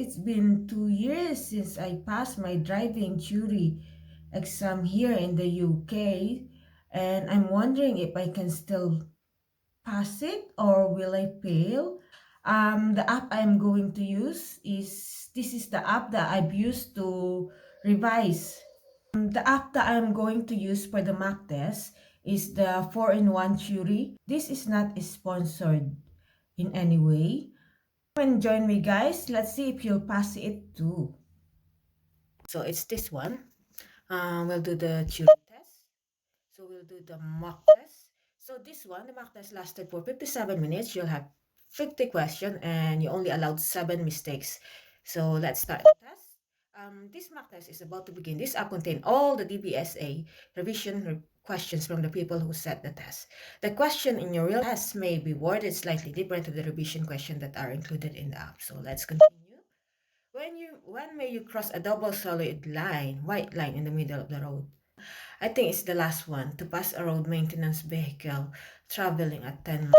it's been 2 years since I passed my driving theory exam here in the UK, and I'm wondering if I can still pass it or will I fail? The app I'm going to use is this is the app that I've used to revise. The app that I'm going to use for the mock test is the 4-in-1 theory. This is not sponsored in any way. Come and join me, guys. Let's see if you'll pass it too. So it's this one. We'll do the theory test. So we'll do the mock test. So this one, the mock test lasted for 57 minutes. You'll have 50 questions and you only allowed 7 mistakes. So let's start the test. This mock test is about to begin. This app contains all the DBSA revision questions from the people who set the test. The question in your real test may be worded slightly different to the revision question that are included in the app. So let's continue. When may you cross a double solid line, white line in the middle of the road? I think it's the last one, to pass a road maintenance vehicle traveling at 10 miles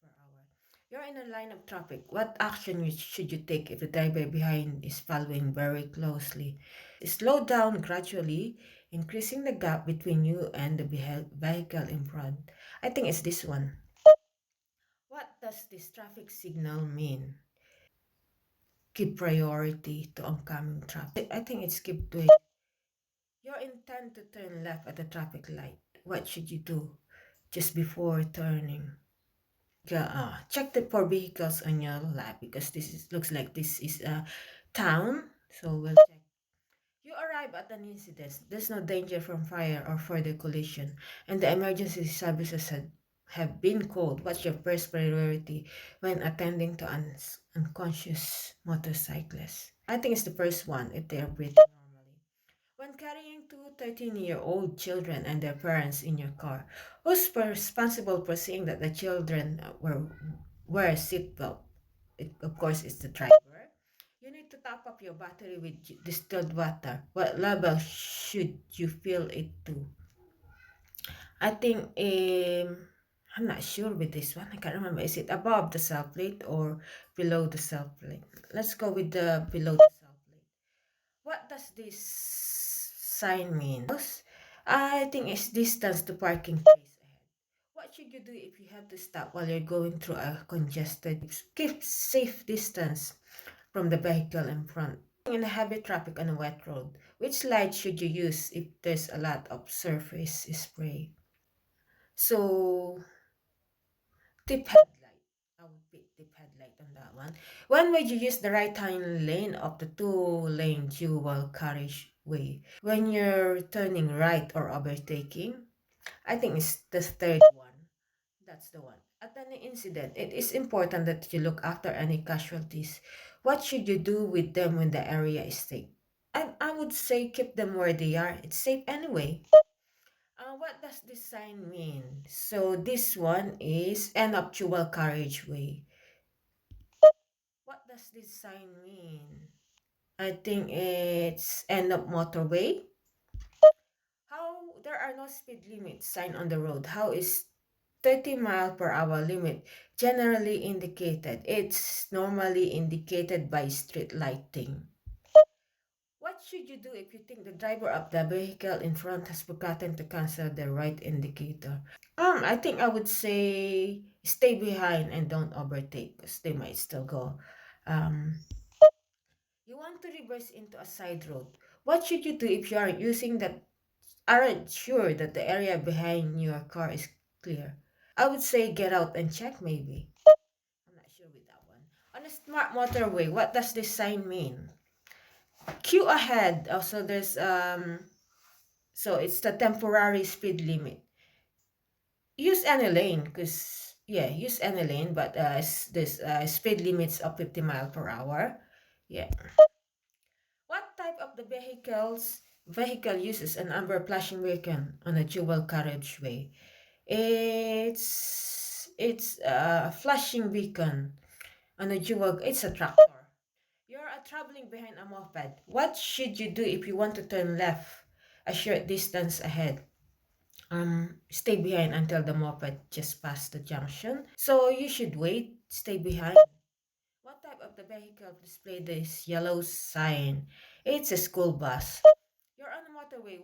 per hour. You're in a line of traffic. What action should you take if the driver behind is following very closely? Slow down gradually, increasing the gap between you and the vehicle in front. I think it's this one. What does this traffic signal mean? Give priority to oncoming traffic. I think it's give way. You're intent to turn left at the traffic light. What should you do just before turning? Check the for vehicles on your lap because looks like this is a town. So we'll check. You arrive at an incident. There's no danger from fire or further collision, and the emergency services have been called. What's your first priority when attending to unconscious motorcyclists? I think it's the first one if they are breathing normally. When carrying two 13-year-old children and their parents in your car, who's responsible for seeing that the children wear a seatbelt? Of course, it's the driver. You need to top up your battery with distilled water. What level should you fill it to? I think I'm not sure with this one. I can't remember. Is it above the cell plate or below the cell plate? Let's go with the below the cell plate. What does this sign mean? I think it's distance to parking place ahead. What should you do if you have to stop while you're going through a congested? Keep safe distance from the vehicle in front. In the heavy traffic on a wet road, which light should you use if there's a lot of surface spray? So, tip headlight. I would pick tip headlight on that one. When would you use the right-hand lane of the two-lane dual carriageway? When you're turning right or overtaking? I think it's the third one. That's the one. At any incident, it is important that you look after any casualties. What should you do with them when the area is safe? I would say keep them where they are. It's safe anyway. What does this sign mean? So this one is an dual carriageway. What does this sign mean? I think it's end of motorway. How there are no speed limit sign on the road. How is 30 mile per hour limit generally indicated? It's normally indicated by street lighting. What should you do if you think the driver of the vehicle in front has forgotten to cancel the right indicator? I think I would say stay behind and don't overtake because they might still go. Um, you want to reverse into a side road. What should you do if you aren't sure that the area behind your car is clear? I would say get out and check maybe. I'm not sure with that one. On a smart motorway, what does this sign mean? Queue ahead. Also, so it's the temporary speed limit. Use any lane, use any lane, but this speed limits of 50 mile per hour. Yeah. What type of the vehicle uses an amber flashing beacon on a dual carriageway? It's a flashing beacon on a dual. It's a tractor. You're traveling behind a moped. What should you do if you want to turn left a short distance ahead? Stay behind until the moped just passed the junction. So you should wait, stay behind. What type of the vehicle display this yellow sign. It's a school bus. You're on a motorway.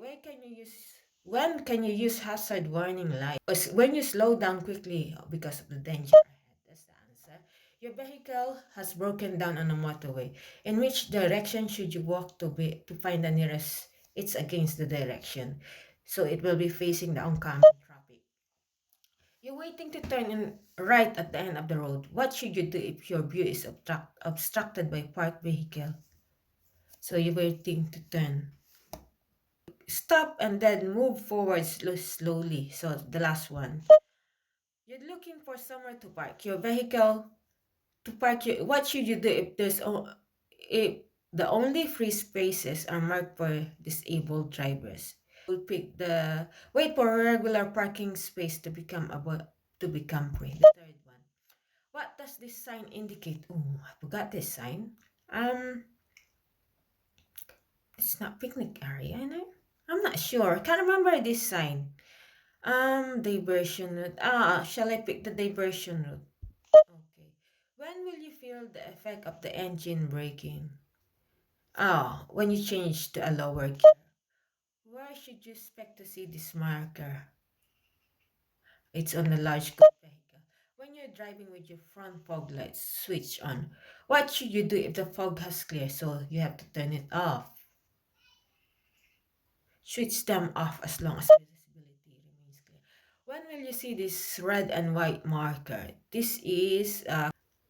When can you use hazard warning light? When you slow down quickly because of the danger ahead. That's the answer. Your vehicle has broken down on a motorway. In which direction should you walk to find the nearest? It's against the direction. So it will be facing the oncoming traffic. You're waiting to turn in right at the end of the road. What should you do if your view is obstructed by parked vehicle? So you're waiting to turn. Stop and then move forward slowly. So the last one. You're looking for somewhere to park your vehicle. What should you do if the only free spaces are marked for disabled drivers? Will pick the wait for a regular parking space to become free. The third one. What does this sign indicate? Oh, I forgot this sign. Um, it's not picnic area, I know. I'm not sure. Can't remember this sign. Diversion route. Shall I pick the diversion route? Okay. When will you feel the effect of the engine braking? When you change to a lower gear. Where should you expect to see this marker? It's on the large goods vehicle. When you're driving with your front fog lights switched on, what should you do if the fog has cleared? So you have to turn it off. Switch them off as long as visibility remains clear. When will you see this red and white marker? This is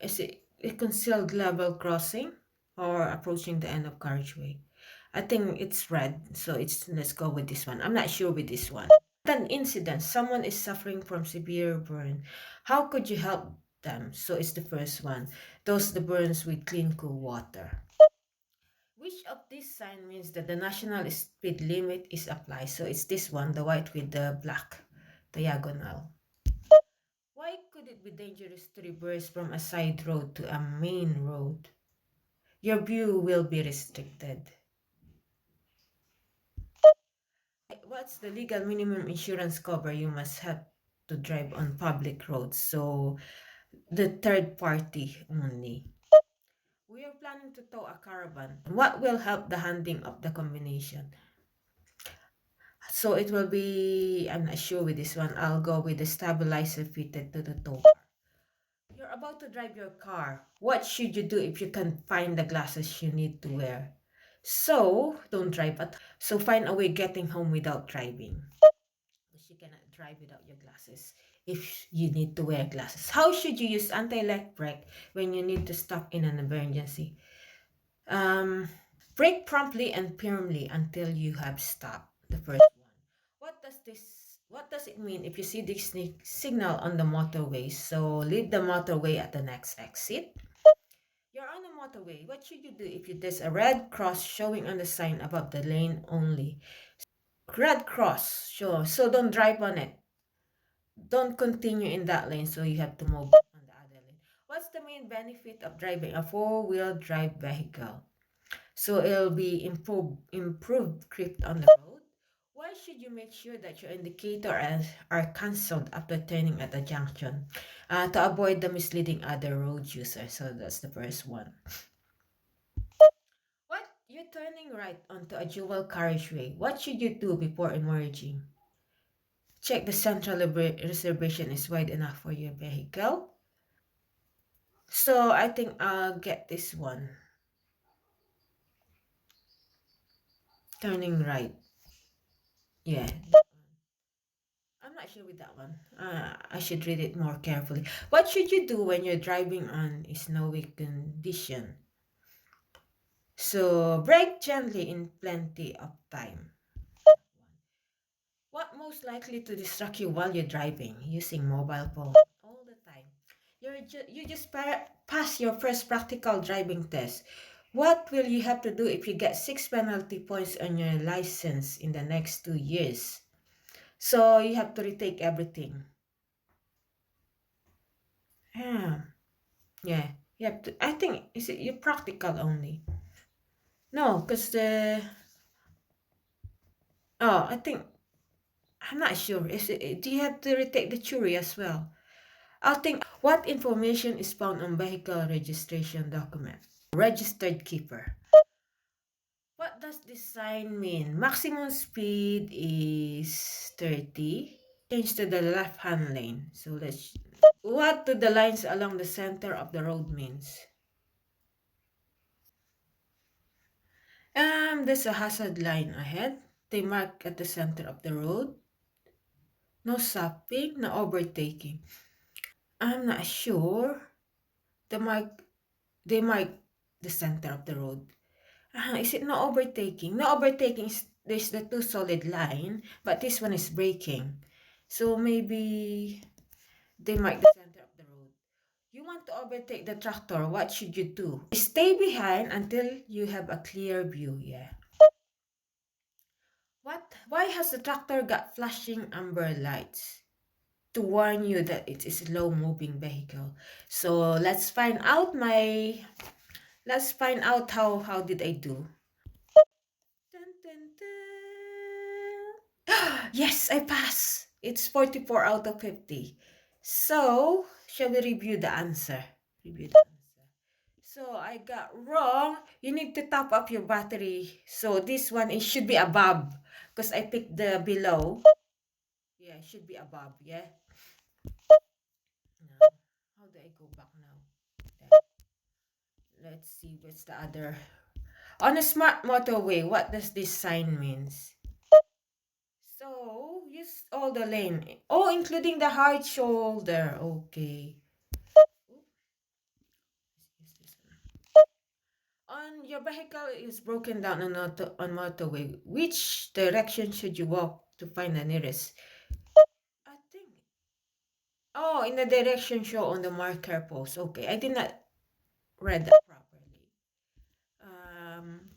it a concealed level crossing or approaching the end of carriageway? I think it's red, so let's go with this one. I'm not sure with this one. An incident, someone is suffering from severe burn. How could you help them? So it's the first one. Those the burns with clean cool water. Which of these sign means that the national speed limit is applied? So it's this one, the white with the black diagonal. Why could it be dangerous to reverse from a side road to a main road? Your view will be restricted. What's the legal minimum insurance cover you must have to drive on public roads? So the third party only. We are planning to tow a caravan. What will help the handling of the combination? So it will be, I'm not sure with this one. I'll go with the stabilizer fitted to the tow bar. You're about to drive your car. What should you do if you can't find the glasses you need to wear? So don't drive at. So find a way getting home without driving. Because you cannot drive without your glasses if you need to wear glasses. How should you use anti-lock brake when you need to stop in an emergency? Um, Brake promptly and firmly until you have stopped. The first one. What does it mean if you see this signal on the motorway? So leave the motorway at the next exit. You're on a motorway. What should you do if there's a red cross showing on the sign above the lane only? Red cross, sure. So don't drive on it. Don't continue in that lane, so you have to move on the other lane. What's the main benefit of driving a four-wheel drive vehicle? So it'll be improved grip on the road. Why should you make sure that your indicators are cancelled after turning at a junction? To avoid the misleading other road users. So that's the first one. What? You're turning right onto a dual carriageway. What should you do before emerging? Check the central reservation is wide enough for your vehicle. So I think I'll get this one. Turning right. Yeah. I'm not sure with that one. I should read it more carefully. What should you do when you're driving on a snowy condition? So brake gently in plenty of time. What most likely to distract you while you're driving? Using mobile phone all the time. You just pass your first practical driving test. What will you have to do if you get 6 penalty points on your license in the next 2 years? So you have to retake everything. Yeah, yeah. You have to. I think is it you practical only? No, because the I think I'm not sure. Is it? Do you have to retake the theory as well? I'll think what information is found on vehicle registration document. Registered keeper. What does this sign mean? Maximum speed is 30. Change to the left-hand lane. So let's... What do the lines along the center of the road means? There's a hazard line ahead. They mark at the center of the road. No stopping, no overtaking. I'm not sure. The mark, they mark the center of the road. Is it no overtaking? No overtaking is there's the two solid line, but this one is braking. So maybe they mark the center of the road. You want to overtake the tractor, what should you do? Stay behind until you have a clear view, yeah. Why has the tractor got flashing amber lights? To warn you that it is a slow moving vehicle. So let's find out how did I do. Dun, dun, dun. Yes, I pass. It's 44 out of 50. So, shall we review the answer? Review the answer. So, I got wrong. You need to top up your battery. So, this one, it should be above. Because I picked the below. Yeah, it should be above. Yeah. Now, how do I go back now? There. Let's see what's the other. On a smart motorway, what does this sign means? So, use all the lane. Oh, including the hard shoulder. Okay. On your vehicle is broken down on motorway. Which direction should you walk to find the nearest? I think. Oh, in the direction shown on the marker post. Okay, I did not read that properly.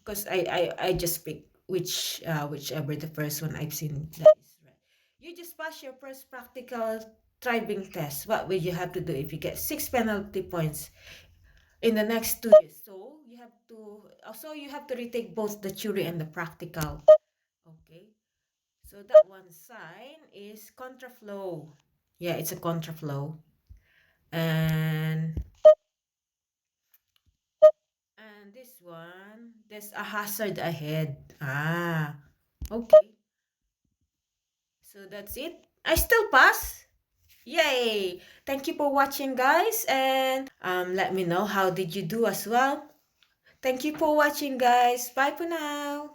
Because I just pick whichever the first one I've seen that is right. You just pass your first practical driving test. What will you have to do if you get 6 penalty points in the next 2 years? So you have to retake both the theory and the practical. Okay. So that one sign is contraflow. Yeah, it's a contraflow. And this one, there's a hazard ahead. Okay. So that's it. I still pass. Yay! Thank you for watching, guys, and let me know how did you do as well. Thank you for watching, guys. Bye for now.